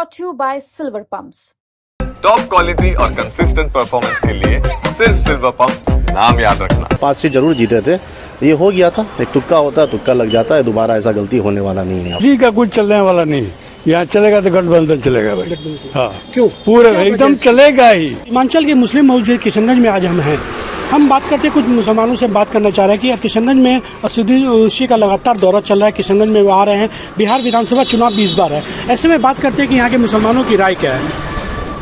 brought to you by Silver Pumps. Top quality और consistent performance के लिए सिर्फ सिल्वर पंप्स नाम याद रखना। 5 सीट जरूर जीते थे, ये हो गया था, एक तुक्का होता है, तुक्का लग जाता है, दोबारा ऐसा गलती होने वाला नहीं है। जी का कुछ चलने वाला नहीं, यहाँ चलेगा तो गठबंधन चलेगा भाई। हाँ क्यों? पूरे एकदम चलेगा ही। हिमाचल के मुस्लिम मौजूद किशनगंज में आज हम हैं। हम बात करते हैं, कुछ मुसलमानों से बात करना चाह रहे हैं कि किशनगंज में असदुद्दीन ओवैसी का लगातार दौरा चल रहा है। किशनगंज में वो आ रहे हैं, बिहार विधानसभा चुनाव भी इस बार है। ऐसे में बात करते हैं कि यहाँ के मुसलमानों की राय क्या है।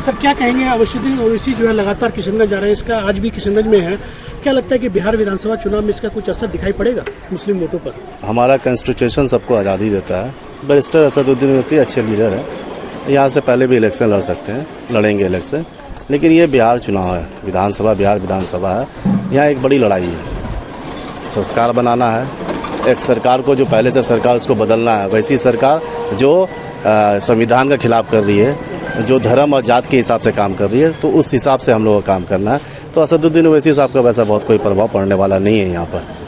सर क्या कहेंगे, असदुद्दीन ओवैसी जो है लगातार किशनगंज जा रहे हैं, इसका आज भी किशनगंज में है, क्या लगता है कि बिहार विधानसभा चुनाव में इसका कुछ असर दिखाई पड़ेगा मुस्लिम वोटों पर? हमारा कॉन्स्टिट्यूशन सबको आज़ादी देता है। बैरिस्टर असदुद्दीन ओवैसी अच्छे लीडर हैं, यहाँ से पहले भी इलेक्शन लड़ सकते हैं, लड़ेंगे इलेक्शन, लेकिन ये बिहार चुनाव है, विधानसभा बिहार विधानसभा है, यहाँ एक बड़ी लड़ाई है। संस्कार बनाना है, एक सरकार को जो पहले से सरकार उसको बदलना है, वैसी सरकार जो संविधान के खिलाफ कर रही है, जो धर्म और जात के हिसाब से काम कर रही है, तो उस हिसाब से हम लोगों को काम करना है। तो असदुद्दीन ओवैसी साहब का वैसा बहुत कोई प्रभाव पड़ने वाला नहीं है यहाँ पर।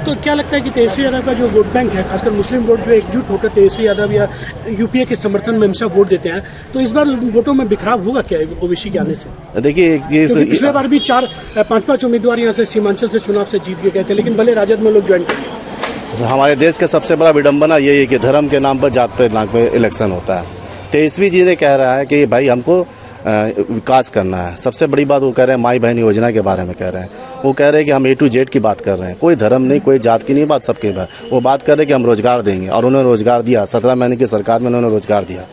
तो क्या लगता है कि तेजस्वी यादव का जो वोट बैंक है, खासकर मुस्लिम वोट जो एकजुट होकर तेजस्वी यादव या यूपीए के समर्थन में हमेशा वोट देते हैं, तो इस बार वोटों में बिखराव होगा क्या ओवैसी के आने से? देखिए पिछले बार भी 4-5 उम्मीदवार यहाँ से सीमांचल से चुनाव से जीत के गए थे, लेकिन भले राजद में लोग ज्वाइन कर। हमारे देश का सबसे बड़ा विडम्बना यही है कि धर्म के नाम पर जात पे नाम पे इलेक्शन होता है। तेजस्वी जी ने कह रहा है कि भाई हमको विकास करना है। सबसे बड़ी बात वो कह रहे हैं माई बहन योजना के बारे में कह रहे हैं। वो कह रहे हैं कि हम A to Z की बात कर रहे हैं, कोई धर्म नहीं, कोई जात की नहीं बात, सबके बात। वो बात कर रहे हैं कि हम रोजगार देंगे, और उन्होंने रोजगार दिया। 17 महीने की सरकार में उन्होंने रोजगार दिया।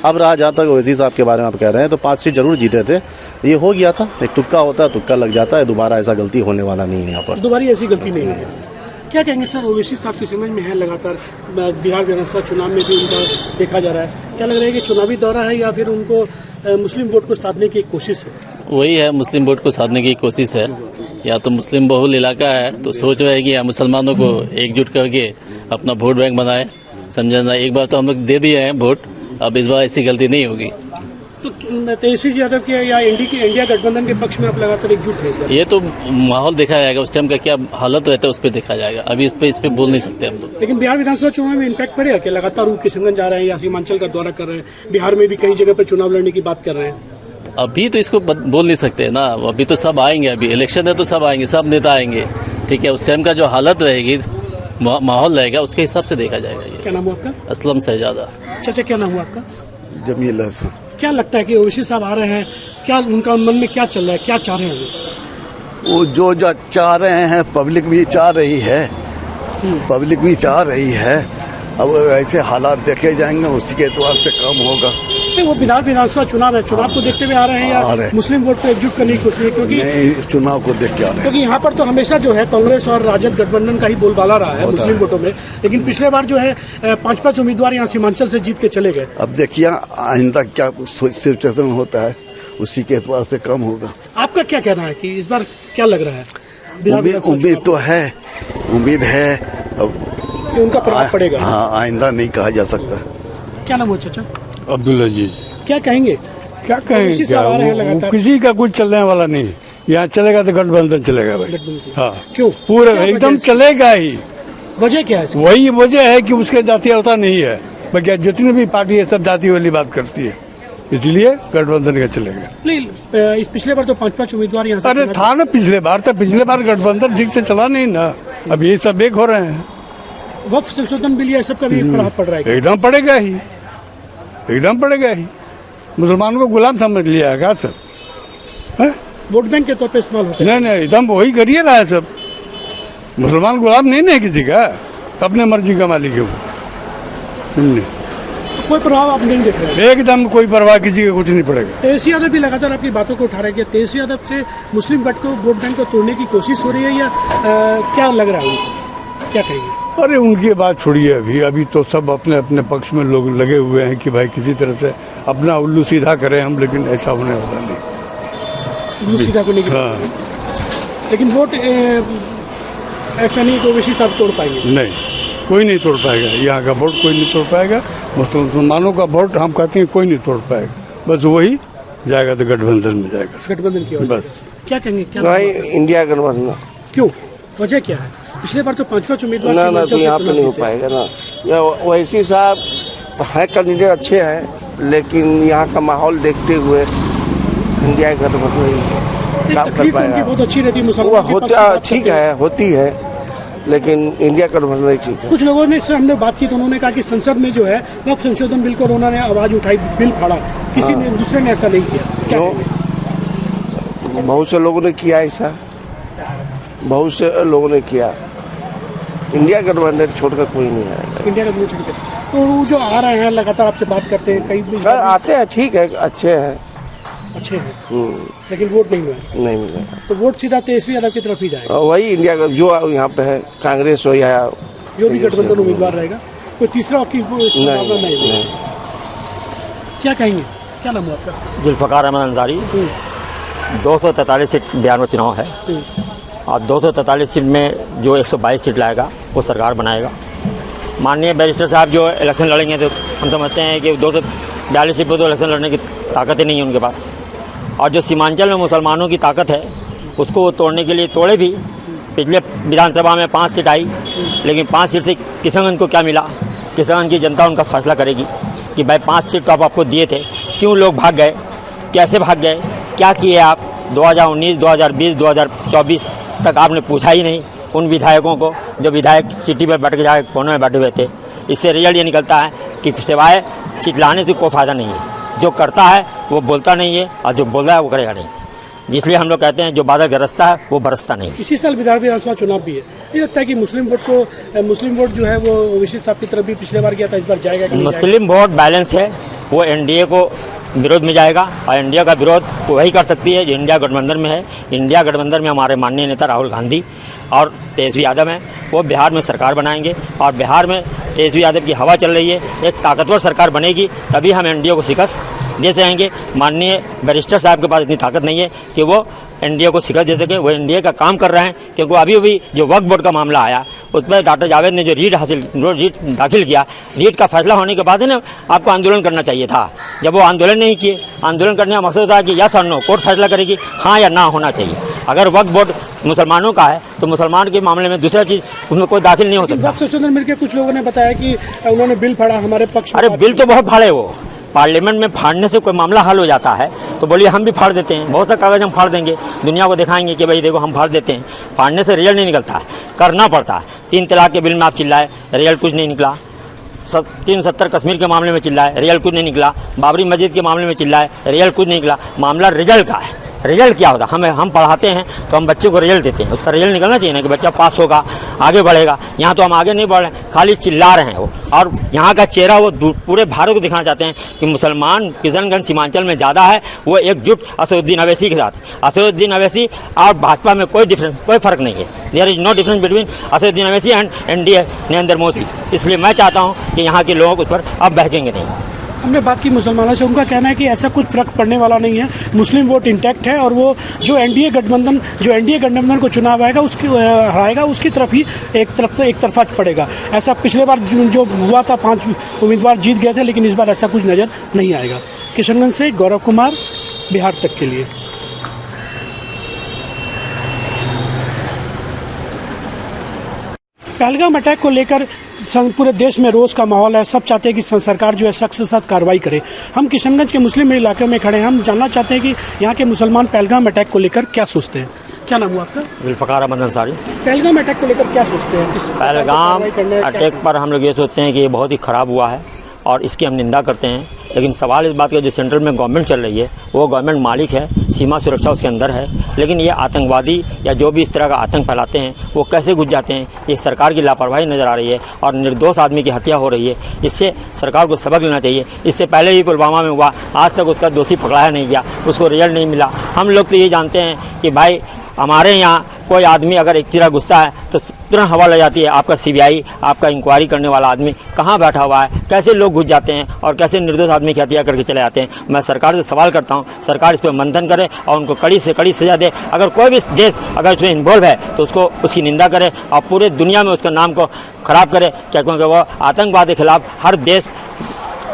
अब रहा जहाँ तक ओवैसी साहब के बारे में आप कह रहे हैं, तो 5 सीट जरूर जीते थे, ये हो गया था, एक तुक्का होता है, तुक्का लग जाता है, दोबारा ऐसा गलती होने वाला नहीं है यहाँ पर। दोबारा ऐसी गलती नहीं है। क्या कहेंगे सर, ओवैसी साहब की समझ में है, लगातार बिहार विधानसभा चुनाव में भी उनका देखा जा रहा है, क्या लग रहा है कि चुनावी दौरा है या फिर उनको मुस्लिम वोट को साधने की कोशिश है? वही है, मुस्लिम वोट को साधने की कोशिश है। या तो मुस्लिम बहुल इलाका है, तो सोच रहे हैं कि मुसलमानों को एकजुट करके अपना वोट बैंक बनाए। समझना, एक बार तो हम लोग दे दिए हैं वोट, अब इस बार ऐसी गलती नहीं होगी। तो तेजस्वी यादव के या इंडिया गठबंधन के पक्ष में आप लगातार एकजुट है? ये तो माहौल देखा जाएगा, उस टाइम का क्या हालत रहता है उस पर देखा जाएगा। अभी इस पे बोल नहीं सकते हम लोग। लेकिन बिहार विधानसभा चुनाव में इम्पैक्ट पड़ेगा कि लगातार वो किशनगंज जा रहे हैं या सीमांचल का दौरा कर रहे हैं, बिहार में भी कई जगह पर चुनाव लड़ने की बात कर रहे हैं? अभी तो इसको बोल नहीं सकते ना, अभी तो सब आएंगे, अभी इलेक्शन है तो सब आएंगे, सब नेता आएंगे, ठीक है। उस टाइम का जो हालत रहेगी, माहौल रहेगा, उसके हिसाब से देखा जाएगा। क्या नाम हुआ आपका? असलम शहजादा। चाचा क्या नाम हुआ आपका? जमील हसन। क्या लगता है कि ओवैसी साहब आ रहे हैं, क्या उनका मन में क्या चल रहा है, क्या चाह रहे हैं वो? जो चाह रहे हैं पब्लिक भी चाह रही है, पब्लिक भी चाह रही है। अब ऐसे हालात देखे जाएंगे, उसी के एतबार से कम होगा। वो बिहार विधानसभा चुनाव है, चुनाव को देखते हुए आ रहे हैं या मुस्लिम वोट को एकजुट करने की कोशिश? क्योंकि नहीं, चुनाव को देख के आ रहे हैं, क्योंकि यहाँ पर तो हमेशा जो है कांग्रेस और राजद गठबंधन का ही बोलबाला रहा है मुस्लिम वोटों में, लेकिन पिछले बार जो है 5-5 उम्मीदवार यहाँ सीमांचल से जीत के चले गए। अब देखिए आइंदा क्या सिचुएशन होता है, उसी के एतबार से कम होगा। आपका क्या कहना है कि इस बार क्या लग रहा है? उम्मीद तो है, उम्मीद है कि उनका प्रभाव पड़ेगा। हाँ, आइंदा नहीं कहा जा सकता। क्या नाम हो चाचा? अब्दुल अजीज। क्या कहेंगे? क्या कहेंगे, क्या वो किसी का कुछ चलने वाला नहीं, यहाँ चलेगा तो गठबंधन चलेगा भाई। हाँ क्यों? पूरे एकदम चलेगा ही। वजह क्या है? वही वजह है कि उसके जातीय होता नहीं है, बल्कि जितनी भी पार्टी है सब जाति वाली बात करती है, इसलिए गठबंधन का चलेगा। नहीं, इस पिछले बार तो 5-5 उम्मीदवार यहाँ से अरे था ना पिछले बार, तो पिछले बार गठबंधन ठीक से चला नहीं ना, अब ये सब एक हो रहे हैं। वक्फ संशोधन बिल ये सब का भी प्रभाव पड़ रहा है? एकदम पड़ेगा ही, एकदम पड़ेगा ही। मुसलमानों को गुलाम समझ लिया है क्या सब? वोट बैंक के तौर पे इस्तेमाल होता है? नहीं, एकदम वही करिए रहा है सब। मुसलमान गुलाम नहीं है किसी का, अपने मर्जी का मालिक है वो। तो कोई प्रभाव आप नहीं देख रहे हैं? एकदम कोई परवाह किसी का कुछ नहीं पड़ेगा। तेजस्वी यादव भी लगातार आपकी बातों को उठा रहे हैं। तेजस्वी यादव से मुस्लिम वोट को, वोट बैंक को तोड़ने की कोशिश हो रही है या क्या लग रहा है उनको? क्या कहेंगे? अरे उनकी बात छोड़िए, अभी तो सब अपने अपने पक्ष में लोग लगे हुए हैं कि भाई किसी तरह से अपना उल्लू सीधा करें हम, लेकिन ऐसा होने वाला नहीं। उल्लू सीधा करने की लेकिन वोट ऐसा नहीं कि ओवैसी साहब तोड़ पाएंगे? नहीं, कोई नहीं तोड़ पाएगा, यहाँ का वोट कोई नहीं तोड़ पाएगा। मुसलमानों का वोट हम कहते हैं कोई नहीं तोड़ पाएगा, बस वही जाएगा तो गठबंधन में जाएगा। गठबंधन की बस। क्या कहेंगे? क्या भाई इंडिया गठबंधन। क्यों? वजह क्या है? पिछले बार तो 5-5 उम्मीदवार ना तो यहाँ पे नहीं हो पाएगा ना। ओवैसी साहब है, कैंडिडेट अच्छे हैं, लेकिन यहाँ का माहौल देखते हुए इंडिया गठबंधन काम कर तकलीफ उनकी पाएगा। बहुत अच्छी रहती है वो मुसलमानों के पक्ष होता में बात ठीक करते है, होती है, लेकिन इंडिया गठबंधन नहीं ठीक है। कुछ लोगों ने इससे हमने बात की तो उन्होंने कहा कि संसद में जो है वह संशोधन बिल को उन्होंने आवाज उठाई, बिल फाड़ा, किसी ने दूसरे ने ऐसा नहीं किया। क्या क्यों? कहेंगे? बहुत से लोगों ने किया ऐसा, बहुत से लोगों ने किया। इंडिया गठबंधन छोड़कर कोई नहीं आएगा। इंडिया का छोड़ के तो वो जो आ रहे हैं लगातार आपसे बात करते हैं, कई भी आते हैं, ठीक है, अच्छे हैं, अच्छे हैं, लेकिन वोट नहीं मिला। नहीं मिलेगा तो वोट सीधा तेजस्वी यादव की तरफ ही जाएगा। वही इंडिया का जो यहाँ पे है, कांग्रेस हो या जो भी गठबंधन उम्मीदवार रहेगा, कोई तीसरा की संभावना नहीं है। क्या कहेंगे? क्या नाम है आपका? जुल्फ़कार अहमद अंसारी। 243 सीट बिहार में चुनाव है और 243 सीट में जो 122 सीट लाएगा वो सरकार बनाएगा। माननीय बैरिस्टर साहब जो इलेक्शन लड़ेंगे तो हम समझते हैं कि 242 सीट पर तो इलेक्शन लड़ने की ताकत ही नहीं है उनके पास। और जो सीमांचल में मुसलमानों की ताकत है उसको वो तोड़ने के लिए तोड़े भी। पिछले विधानसभा में 5 सीट आई, लेकिन 5 सीट से किशनगंज को क्या मिला? किशनगंज की जनता उनका फैसला करेगी कि भाई 5 सीट तो आप आपको दिए थे, क्यों लोग भाग गए, कैसे भाग गए, क्या किए आप? 2019, 2020, 2024 तक आपने पूछा ही नहीं उन विधायकों को जो विधायक सिटी में बैठ के जाकर कोने में बैठे हुए थे। इससे रिजल्ट ये निकलता है कि सिवाय चिल्लाने से कोई फायदा नहीं है। जो करता है वो बोलता नहीं है और जो बोल रहा है वो करेगा नहीं। इसलिए हम लोग कहते हैं जो बादल गरजता है वो बरसता नहीं। इसी साल विधानसभा चुनाव भी है, ये लगता है कि मुस्लिम वोट जो है वो ओवैसी साहब की तरफ भी पिछले बार गया था, इस बार जाएगा कि नहीं जाएगा? मुस्लिम वोट बैलेंस है, वो एनडीए को विरोध में जाएगा और इंडिया का विरोध वही कर सकती है जो इंडिया गठबंधन में है। इंडिया गठबंधन में हमारे माननीय नेता राहुल गांधी और तेजस्वी यादव हैं, वो बिहार में सरकार बनाएंगे और बिहार में तेजस्वी यादव की हवा चल रही है। एक ताकतवर सरकार बनेगी तभी हम एनडीए को शिकस्त दे सकेंगे। माननीय बैरिस्टर साहब के पास इतनी ताकत नहीं है कि वो एनडीए को शिकस्त दे सके। वो एनडीए का काम कर रहे हैं, क्योंकि अभी अभी जो वक्फ बोर्ड का मामला आया उसमें डॉक्टर जावेद ने जो रीट दाखिल किया, रीट का फैसला होने के बाद ना आपको आंदोलन करना चाहिए था। जब वो आंदोलन नहीं किए, आंदोलन करने का मकसद था कि यस और नो, कोर्ट फैसला करेगी हाँ या ना होना चाहिए। अगर वक्फ बोर्ड मुसलमानों का है तो मुसलमान के मामले में दूसरा चीज़ उसमें कोई दाखिल नहीं हो सकता। वक्फ संशोधन मिलकर कुछ लोगों ने बताया कि उन्होंने बिल फाड़ा हमारे पक्ष में। अरे बिल तो बहुत फाड़े, वो पार्लियामेंट में फाड़ने से कोई मामला हल हो जाता है तो बोलिए हम भी फाड़ देते हैं, बहुत सा कागज़ हम फाड़ देंगे, दुनिया को दिखाएंगे कि भाई देखो हम फाड़ देते हैं। फाड़ने से रिजल्ट नहीं निकलता है, करना पड़ता है। 3 तलाक के बिल में आप चिल्लाए, रिजल्ट कुछ नहीं निकला। 370 कश्मीर के मामले में चिल्लाए, रिजल्ट कुछ नहीं निकला। बाबरी मस्जिद के मामले में चिल्लाए, रिजल्ट कुछ नहीं निकला। मामला रिजल्ट का है। रिजल्ट क्या होता है? हम पढ़ाते हैं तो हम बच्चे को रिजल्ट देते हैं, उसका रिजल्ट निकलना चाहिए ना कि बच्चा पास होगा, आगे बढ़ेगा। यहाँ तो हम आगे नहीं बढ़ रहे हैं, खाली चिल्ला रहे हैं वो। और यहाँ का चेहरा वो पूरे भारत को दिखाना चाहते हैं कि मुसलमान किशनगंज सीमांचल में ज़्यादा है। वो एकजुट असदुद्दीन अवैसी के साथ, असदुद्दीन अवैसी और भाजपा में कोई डिफरेंस, कोई फर्क नहीं है। There is no difference between Asaduddin Owaisi and NDA Narendra Modi. इसलिए मैं चाहता हूँ कि यहाँ के लोग उस पर अब बहकेंगे नहीं। हमने बात की मुसलमानों से, उनका कहना है कि ऐसा कुछ फर्क पड़ने वाला नहीं है, मुस्लिम वोट इंटैक्ट है और वो जो एनडीए गठबंधन को चुनाव आएगा उसकी हराएगा उसकी तरफ ही एक तरफा पड़ेगा। ऐसा पिछले बार जो हुआ था 5 उम्मीदवार जीत गए थे, लेकिन इस बार ऐसा कुछ नजर नहीं आएगा। किशनगंज से गौरव कुमार, बिहार तक के लिए। पहलगाम अटैक को लेकर पूरे देश में रोष का माहौल है। सब चाहते हैं कि सरकार जो है सख्त से सख्त कार्रवाई करे। हम किशनगंज के मुस्लिम इलाके में खड़े हैं, हम जानना चाहते हैं कि यहाँ के मुसलमान पहलगाम अटैक को लेकर क्या सोचते हैं। क्या नाम हुआ आपका? जुल्फ़कार अहमद अंसारी। पहलगाम अटैक को लेकर क्या सोचते हैं? पहलगाम अटैक पर हम लोग ये सोचते हैं कि ये बहुत ही ख़राब हुआ है और इसकी हम निंदा करते हैं। लेकिन सवाल इस बात का, जो सेंट्रल में गवर्नमेंट चल रही है वो गवर्नमेंट मालिक है, सीमा सुरक्षा उसके अंदर है, लेकिन ये आतंकवादी या जो भी इस तरह का आतंक फैलाते हैं वो कैसे घुस जाते हैं, ये सरकार की लापरवाही नज़र आ रही है और निर्दोष आदमी की हत्या हो रही है। इससे सरकार को सबक लेना चाहिए। इससे पहले भी पुलवामा में हुआ, आज तक उसका दोषी पकड़ाया नहीं गया, उसको रिजल्ट नहीं मिला। हम लोग तो ये जानते हैं कि भाई हमारे यहाँ कोई आदमी अगर एक तरह घुसता है तो तुरंत हवा लग जाती है। आपका सीबीआई, आपका इंक्वायरी करने वाला आदमी कहाँ बैठा हुआ है, कैसे लोग घुस जाते हैं और कैसे निर्दोष आदमी की हत्या करके चले जाते हैं। मैं सरकार से सवाल करता हूँ, सरकार इस पर मंथन करे और उनको कड़ी से कड़ी सजा दे। अगर कोई भी देश अगर इसमें इन्वॉल्व है तो उसको उसकी निंदा करे और पूरे दुनिया में उसके नाम को खराब करे, क्योंकि वो आतंकवाद के खिलाफ हर देश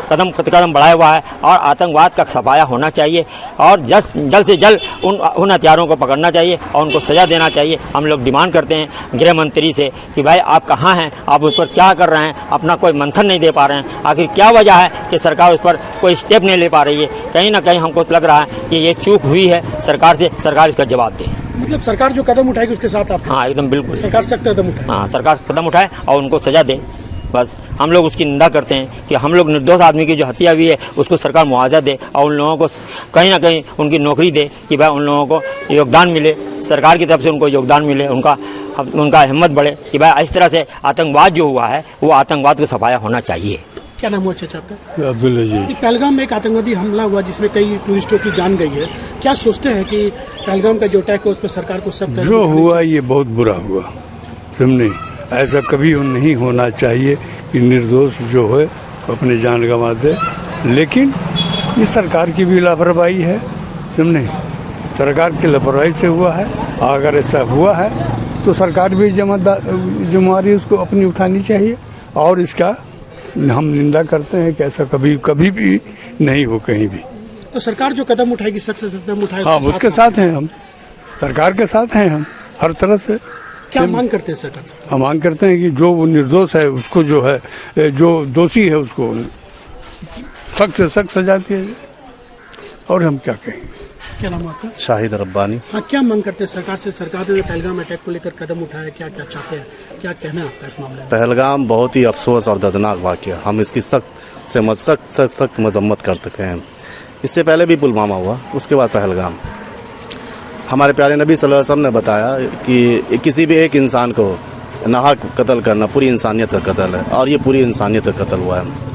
कदम बढ़ाया हुआ है और आतंकवाद का सफाया होना चाहिए और जल्द से जल्द उन हथियारों को पकड़ना चाहिए और उनको सज़ा देना चाहिए। हम लोग डिमांड करते हैं गृह मंत्री से कि भाई आप कहाँ हैं, आप उस पर क्या कर रहे हैं, अपना कोई मंथन नहीं दे पा रहे हैं, आखिर क्या वजह है कि सरकार उस पर कोई स्टेप नहीं ले पा रही है। कहीं ना कहीं हमको लग रहा है कि ये चूक हुई है सरकार से, सरकार इसका जवाब दे। मतलब सरकार जो कदम उठाएगी उसके साथ आप? हाँ एकदम बिल्कुल, सरकार सख्त कदम उठाए। हाँ सरकार कदम उठाए और उनको सज़ा दे। बस हम लोग उसकी निंदा करते हैं कि हम लोग निर्दोष आदमी की जो हत्या हुई है उसको सरकार मुआवजा दे और उन लोगों को कहीं ना कहीं उनकी नौकरी दे कि भाई उन लोगों को योगदान मिले, सरकार की तरफ से उनको योगदान मिले, उनका हिम्मत बढ़े कि भाई इस तरह से आतंकवाद जो हुआ है वो आतंकवाद को सफाया होना चाहिए। क्या नाम हुआ चाचा आपका? अब्दुल्ला जी। पहलगाम में एक आतंकवादी हमला हुआ जिसमें कई टूरिस्टों की जान गई है, क्या सोचते हैं कि पहलगाम का जो अटैक है उस पर सरकार को सख्त जो हुआ ये बहुत बुरा हुआ, समझे? ऐसा कभी नहीं होना चाहिए कि निर्दोष जो है अपनी जान गंवा दे, लेकिन ये सरकार की भी लापरवाही है, समझे? सरकार की लापरवाही से हुआ है। अगर ऐसा हुआ है तो सरकार भी जिम्मेदारी उसको अपनी उठानी चाहिए और इसका हम निंदा करते हैं कि ऐसा कभी भी नहीं हो कहीं भी। तो सरकार जो कदम उठाएगी सख्त से कदम उठाएगी? हाँ उसके साथ हैं हम, सरकार के साथ हैं हम हर तरह से। क्या मांग करते हैं सरकार से? हम मांग करते हैं कि जो निर्दोष है उसको जो है, जो दोषी है उसको सख्त से सख्त सजा दिया जाए। और हम क्या कहें? क्या नाम आपका? शाहिद रब्बानी। हाँ, क्या मांग करते हैं सरकार से? सरकार ने पहलगाम अटैक को लेकर कदम उठाया, क्या क्या चाहते हैं, क्या कहना है आपका इस मामले में? पहलगाम बहुत ही अफसोस और दर्दनाक वाक़या, हम इसकी सख्त मजम्मत कर सकते हैं। इससे पहले भी पुलवामा हुआ, उसके बाद पहलगाम। हमारे प्यारे नबी सल्लल्लाहु अलैहि वसल्लम ने बताया कि किसी भी एक इंसान को नाहक कत्ल करना पूरी इंसानियत का कत्ल है और ये पूरी इंसानियत का कत्ल हुआ है।